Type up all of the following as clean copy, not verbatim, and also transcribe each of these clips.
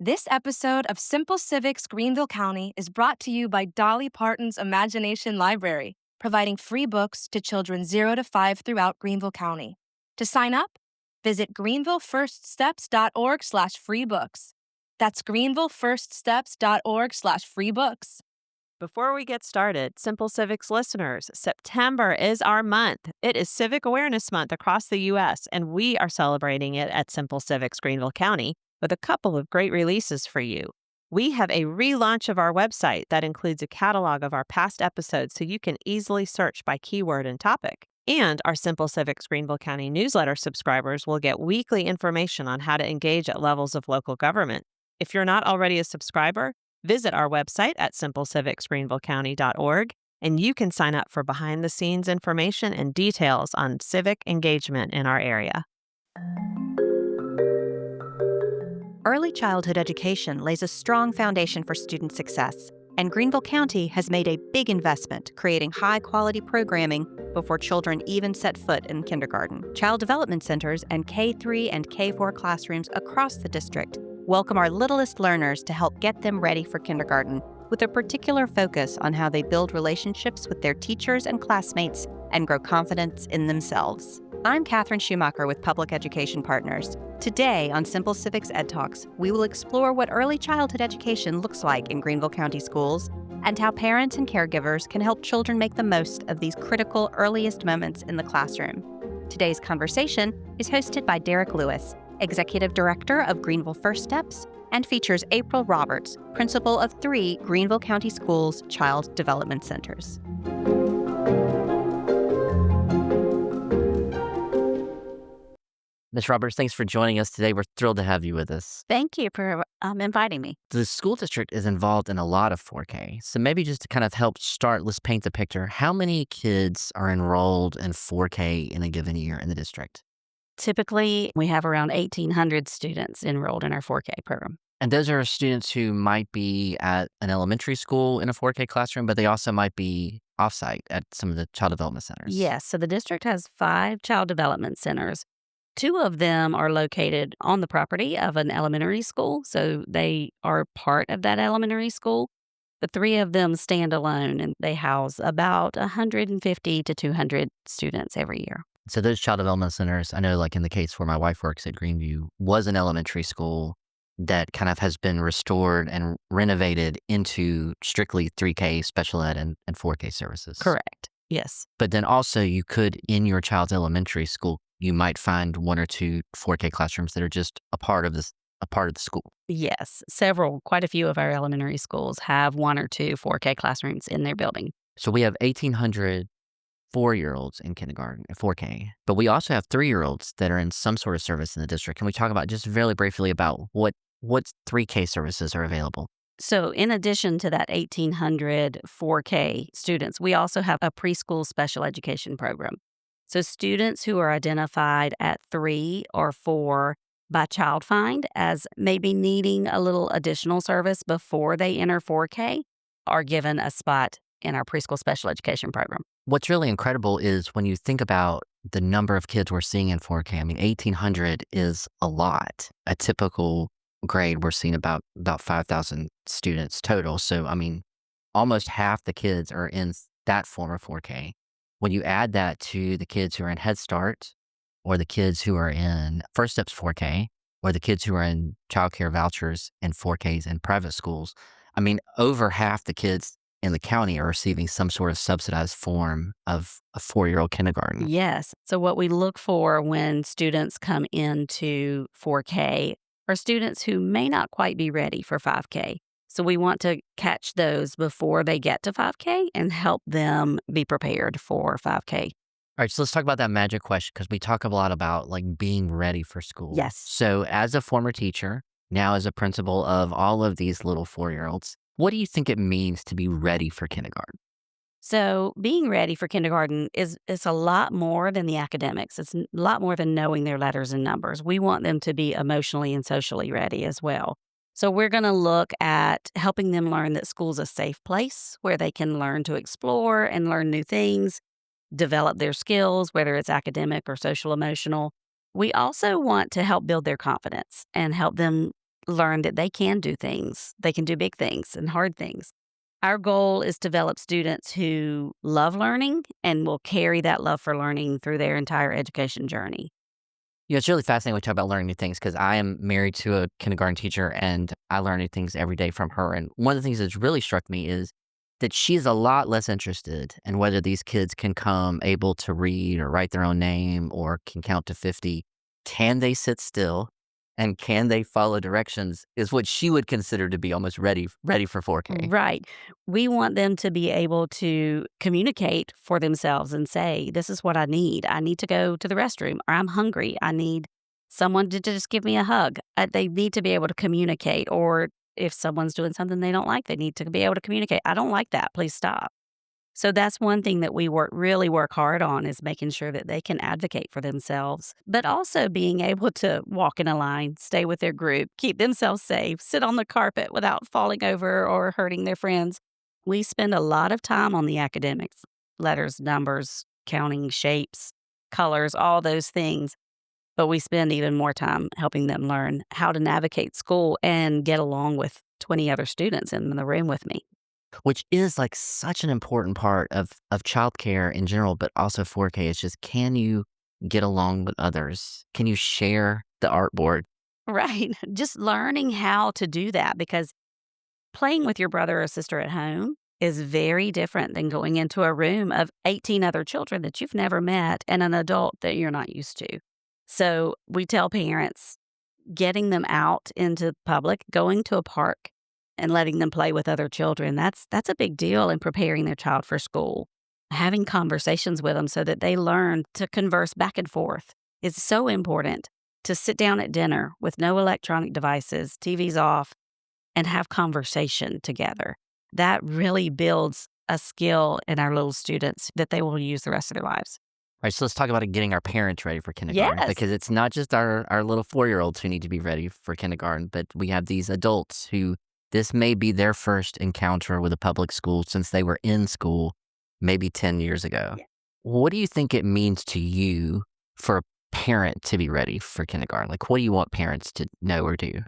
This episode of Simple Civics Greenville County is brought to you by Dolly Parton's Imagination Library, providing free books to children 0 to 5 throughout Greenville County. To sign up, visit greenvillefirststeps.org/freebooks. That's greenvillefirststeps.org/freebooks. Before we get started, Simple Civics listeners, September is our month. It is Civic Awareness Month across the U.S., and we are celebrating it at Simple Civics Greenville County with a couple of great releases for you. We have a relaunch of our website that includes a catalog of our past episodes so you can easily search by keyword and topic. And our Simple Civics Greenville County newsletter subscribers will get weekly information on how to engage at levels of local government. If you're not already a subscriber, visit our website at simplecivicgreenvillecounty.org, and you can sign up for behind-the-scenes information and details on civic engagement in our area. Early childhood education lays a strong foundation for student success, and Greenville County has made a big investment creating high-quality programming before children even set foot in kindergarten. Child development centers and K-3 and K-4 classrooms across the district welcome our littlest learners to help get them ready for kindergarten, with a particular focus on how they build relationships with their teachers and classmates and grow confidence in themselves. I'm Katherine Schumacher with Public Education Partners. Today on Simple Civics EdTalks, we will explore what early childhood education looks like in Greenville County schools and how parents and caregivers can help children make the most of these critical earliest moments in the classroom. Today's conversation is hosted by Derek Lewis, Executive Director of Greenville First Steps, and features April Roberts, Principal of 3 Greenville County Schools Child Development Centers. Ms. Roberts, thanks for joining us today. We're thrilled to have you with us. Thank you for inviting me. The school district is involved in a lot of 4K. So maybe just to kind of help start, let's paint the picture. How many kids are enrolled in 4K in a given year in the district? Typically, we have around 1,800 students enrolled in our 4K program. And those are students who might be at an elementary school in a 4K classroom, but they also might be offsite at some of the child development centers. Yes, so the district has 5 child development centers. 2 of them are located on the property of an elementary school, so they are part of that elementary school. The 3 of them stand alone, and they house about 150 to 200 students every year. So those child development centers, I know like in the case where my wife works at Greenview, was an elementary school that kind of has been restored and renovated into strictly 3K special ed and 4K services. Correct. Yes. But then also you could, in your child's elementary school, you might find 1 or 2 4K classrooms that are just a part of the school. Yes. Quite a few of our elementary schools have 1 or 2 4K classrooms in their building. So we have 1,800 4-year-olds in kindergarten at 4K, but we also have 3-year-olds that are in some sort of service in the district. Can we talk about just very briefly about what 3K services are available? So in addition to that 1,800 4K students, we also have a preschool special education program. So students who are identified at 3 or 4 by Child Find as maybe needing a little additional service before they enter 4K are given a spot in our preschool special education program. What's really incredible is when you think about the number of kids we're seeing in 4K. I mean, 1,800 is a lot. A typical grade, we're seeing about 5,000 students total. So, I mean, almost half the kids are in that form of 4K. When you add that to the kids who are in Head Start or the kids who are in First Steps 4K or the kids who are in child care vouchers and 4Ks in private schools, I mean, over half the kids in the county are receiving some sort of subsidized form of a 4-year-old kindergarten. Yes. So what we look for when students come into 4K are students who may not quite be ready for 5K. So we want to catch those before they get to 5K and help them be prepared for 5K. All right, so let's talk about that magic question because we talk a lot about like being ready for school. Yes. So as a former teacher, now as a principal of all of these little 4-year-olds, what do you think it means to be ready for kindergarten? So being ready for kindergarten is a lot more than the academics. It's a lot more than knowing their letters and numbers. We want them to be emotionally and socially ready as well. So we're going to look at helping them learn that school's a safe place where they can learn to explore and learn new things, develop their skills, whether it's academic or social emotional. We also want to help build their confidence and help them learn that they can do things. They can do big things and hard things. Our goal is to develop students who love learning and will carry that love for learning through their entire education journey. Yeah, it's really fascinating when we talk about learning new things because I am married to a kindergarten teacher and I learn new things every day from her. And one of the things that's really struck me is that she's a lot less interested in whether these kids can come able to read or write their own name or can count to 50. Can they sit still and can they follow directions is what she would consider to be almost ready for 4K. Right. We want them to be able to communicate for themselves and say, this is what I need. I need to go to the restroom, or I'm hungry. I need someone to just give me a hug. They need to be able to communicate, or if someone's doing something they don't like, they need to be able to communicate. I don't like that. Please stop. So that's one thing that we really work hard on, is making sure that they can advocate for themselves, but also being able to walk in a line, stay with their group, keep themselves safe, sit on the carpet without falling over or hurting their friends. We spend a lot of time on the academics, letters, numbers, counting, shapes, colors, all those things. But we spend even more time helping them learn how to navigate school and get along with 20 other students in the room with me. Which is like such an important part of childcare in general, but also 4K. It's just, can you get along with others? Can you share the artboard? Right. Just learning how to do that, because playing with your brother or sister at home is very different than going into a room of 18 other children that you've never met and an adult that you're not used to. So we tell parents, getting them out into public, going to a park, and letting them play with other children, that's a big deal in preparing their child for school. Having conversations with them so that they learn to converse back and forth is so important. To sit down at dinner with no electronic devices, TVs off, and have conversation together. That really builds a skill in our little students that they will use the rest of their lives. All right, so let's talk about getting our parents ready for kindergarten. Yes. Because it's not just our little 4-year-olds who need to be ready for kindergarten, but we have these adults who this may be their first encounter with a public school since they were in school maybe 10 years ago. Yeah. What do you think it means to you for a parent to be ready for kindergarten? Like, what do you want parents to know or do?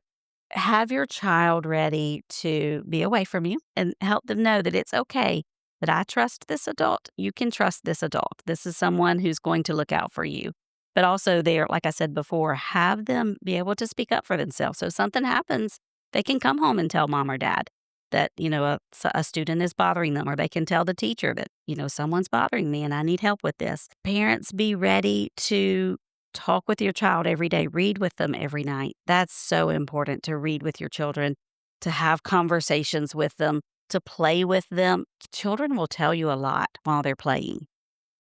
Have your child ready to be away from you and help them know that it's okay, that I trust this adult. You can trust this adult. This is someone who's going to look out for you. But also there, like I said before, have them be able to speak up for themselves. So if something happens, they can come home and tell mom or dad that, a student is bothering them, or they can tell the teacher that, someone's bothering me and I need help with this. Parents, be ready to talk with your child every day. Read with them every night. That's so important, to read with your children, to have conversations with them, to play with them. Children will tell you a lot while they're playing.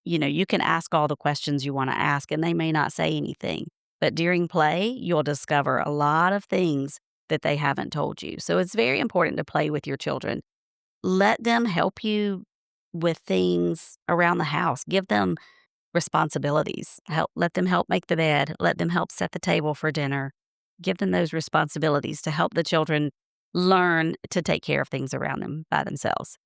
You can ask all the questions you want to ask and they may not say anything. But during play, you'll discover a lot of things that they haven't told you. So it's very important to play with your children. Let them help you with things around the house. Give them responsibilities. Let them help make the bed. Let them help set the table for dinner. Give them those responsibilities to help the children learn to take care of things around them by themselves.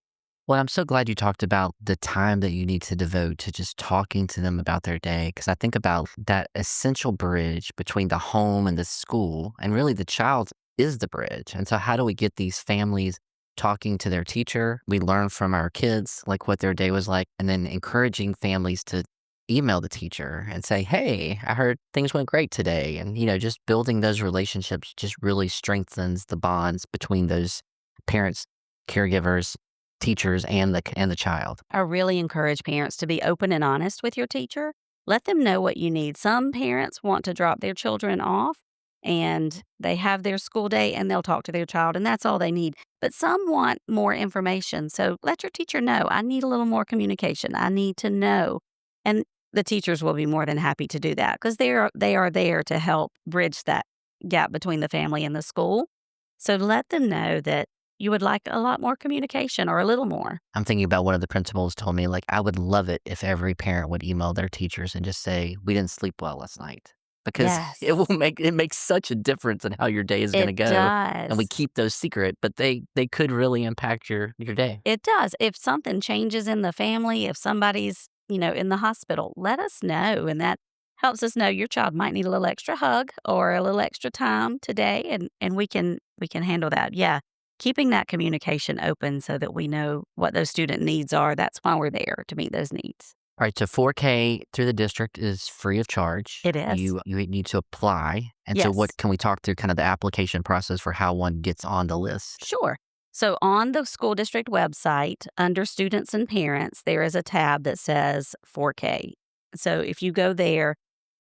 Well, I'm so glad you talked about the time that you need to devote to just talking to them about their day, because I think about that essential bridge between the home and the school, and really the child is the bridge. And so how do we get these families talking to their teacher? We learn from our kids, like what their day was like, and then encouraging families to email the teacher and say, hey, I heard things went great today. And, just building those relationships just really strengthens the bonds between those parents, caregivers, teachers, and the child. I really encourage parents to be open and honest with your teacher. Let them know what you need. Some parents want to drop their children off and they have their school day and they'll talk to their child and that's all they need. But some want more information. So let your teacher know, I need a little more communication. I need to know. And the teachers will be more than happy to do that, because they are there to help bridge that gap between the family and the school. So let them know that you would like a lot more communication, or a little more. I'm thinking about one of the principals told me, like, I would love it if every parent would email their teachers and just say, we didn't sleep well last night. Because Yes. it makes such a difference in how your day is going to It go. does. And we keep those secret, but they could really impact your day. It does. If something changes in the family, if somebody's, in the hospital, let us know. And helps us know your child might need a little extra hug or a little extra time today, and we can handle that. Yeah. Keeping that communication open so that we know what those student needs are. That's why we're there, to meet those needs. All right, so 4K through the district is free of charge. It is. You need to apply. And so Yes. what can we talk through kind of the application process for how one gets on the list? Sure. So on the school district website, under students and parents, there is a tab that says 4K. So if you go there,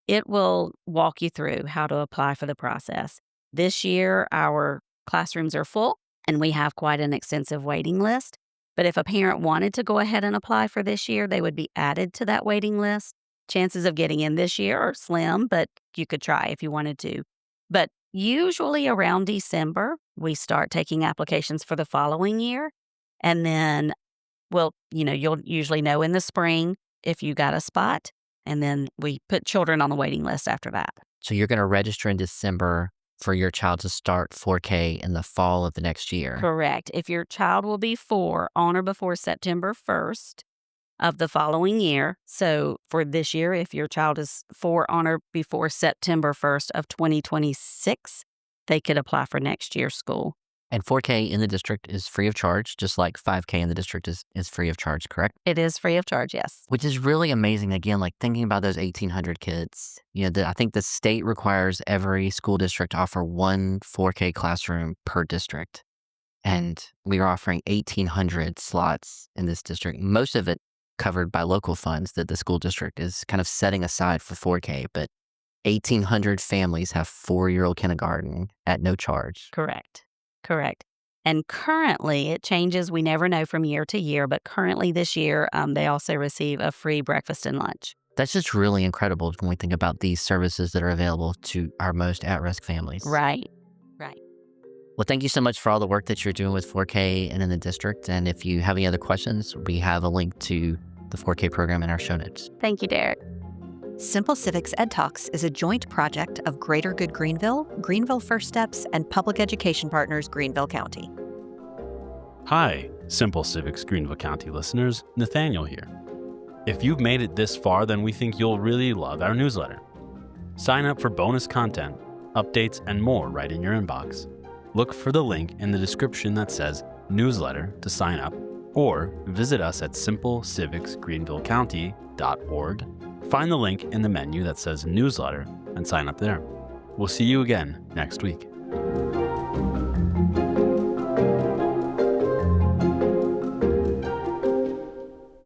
it will walk you through how to apply for the process. This year, our classrooms are full and we have quite an extensive waiting list. But if a parent wanted to go ahead and apply for this year, they would be added to that waiting list. Chances of getting in this year are slim, but you could try if you wanted to. But usually around December, we start taking applications for the following year. And then, you'll usually know in the spring if you got a spot. And then we put children on the waiting list after that. So you're going to register in December for your child to start 4K in the fall of the next year. Correct. If your child will be 4 on or before September 1st of the following year. So for this year, if your child is 4 on or before September 1st of 2026, they could apply for next year's school. And 4K in the district is free of charge, just like 5K in the district is free of charge, correct? It is free of charge, yes. Which is really amazing. Again, like thinking about those 1,800 kids. I think the state requires every school district to offer one 4K classroom per district. And we are offering 1,800 slots in this district, most of it covered by local funds that the school district is kind of setting aside for 4K. But 1,800 families have 4-year-old kindergarten at no charge. Correct. And currently, it changes. We never know from year to year, but currently this year, they also receive a free breakfast and lunch. That's just really incredible when we think about these services that are available to our most at-risk families. Right. Well, thank you so much for all the work that you're doing with 4K and in the district. And if you have any other questions, we have a link to the 4K program in our show notes. Thank you, Derek. Simple Civics EdTalks is a joint project of Greater Good Greenville, Greenville First Steps, and public education partners Greenville County. Hi, Simple Civics Greenville County listeners, Nathaniel here. If you've made it this far, then we think you'll really love our newsletter. Sign up for bonus content, updates, and more right in your inbox. Look for the link in the description that says newsletter to sign up, or visit us at simplecivicsgreenvillecounty.org. Find the link in the menu that says newsletter and sign up there. We'll see you again next week.